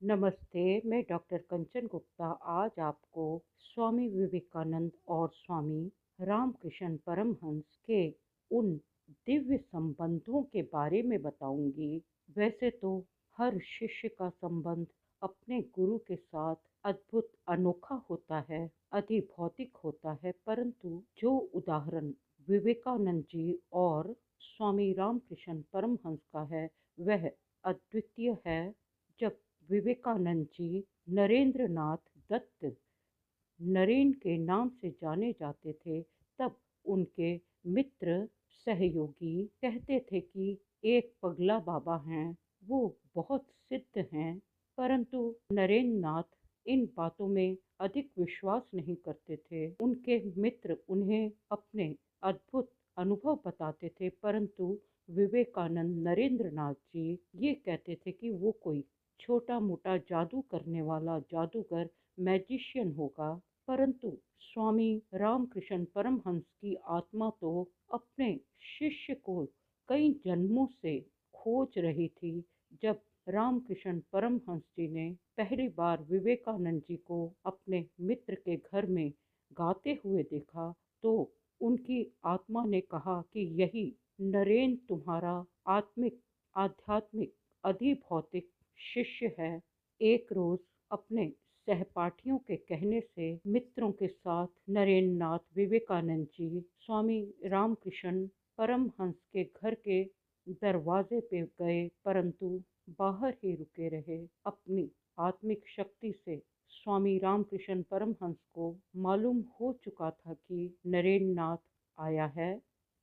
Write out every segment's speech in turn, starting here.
नमस्ते, मैं डॉक्टर कंचन गुप्ता आज आपको स्वामी विवेकानंद और स्वामी रामकृष्ण परमहंस के उन दिव्य संबंधों के बारे में बताऊंगी। वैसे तो हर शिष्य का संबंध अपने गुरु के साथ अद्भुत अनोखा होता है, अति भौतिक होता है, परंतु जो उदाहरण विवेकानंद जी और स्वामी रामकृष्ण परमहंस का है वह अद्वितीय है। जब विवेकानंद जी नरेंद्र नाथ दत्त नरेन के नाम से जाने जाते थे, तब उनके मित्र सहयोगी कहते थे कि एक पगला बाबा हैं, वो बहुत सिद्ध हैं। परंतु नरेंद्र नाथ इन बातों में अधिक विश्वास नहीं करते थे। उनके मित्र उन्हें अपने अद्भुत अनुभव बताते थे, परंतु विवेकानंद नरेंद्र नाथ जी ये कहते थे कि वो कोई छोटा मोटा जादू करने वाला जादूगर मैजिशियन होगा। परंतु स्वामी रामकृष्ण परमहंस की आत्मा तो अपने शिष्य को कई जन्मों से खोज रही थी। जब रामकृष्ण परमहंस जी ने पहली बार विवेकानंद जी को अपने मित्र के घर में गाते हुए देखा, तो उनकी आत्मा ने कहा कि यही नरेन तुम्हारा आत्मिक आध्यात्मिक अधिभौतिक शिष्य है। एक रोज अपने सहपाठियों के कहने से मित्रों के साथ नरेंद्र नाथ विवेकानंद जी स्वामी रामकृष्ण परमहंस के घर के दरवाजे पे गए, परंतु बाहर ही रुके रहे। अपनी आत्मिक शक्ति से स्वामी रामकृष्ण परमहंस को मालूम हो चुका था कि नरेंद्र नाथ आया है।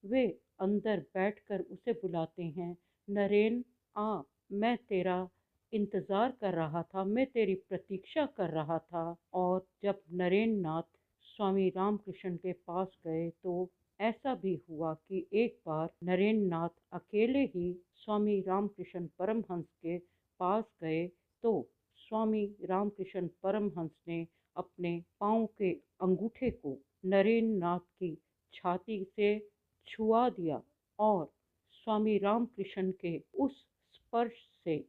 वे अंदर बैठकर उसे बुलाते हैं, नरेन आ, मैं तेरा इंतज़ार कर रहा था, मैं तेरी प्रतीक्षा कर रहा था। और जब नरेंद्र नाथ स्वामी रामकृष्ण के पास गए तो ऐसा भी हुआ कि एक बार नरेंद्र नाथ अकेले ही स्वामी रामकृष्ण परमहंस के पास गए, तो स्वामी रामकृष्ण परमहंस ने अपने पाँव के अंगूठे को नरेंद्र नाथ की छाती से छुआ दिया और स्वामी रामकृष्ण के उस स्पर्श से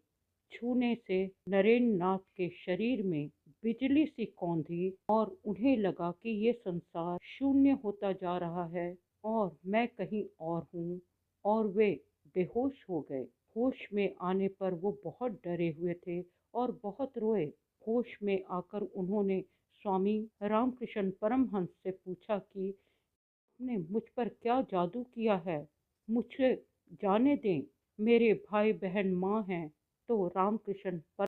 छूने से नरेंद्र नाथ के शरीर में बिजली सी कौंधी और उन्हें लगा कि ये संसार शून्य होता जा रहा है और मैं कहीं और हूँ, और वे बेहोश हो गए। होश में आने पर वो बहुत डरे हुए थे और बहुत रोए। होश में आकर उन्होंने स्वामी रामकृष्ण परमहंस से पूछा कि आपने मुझ पर क्या जादू किया है, मुझे जाने दें, मेरे भाई बहन माँ हैं। तो रामकृष्ण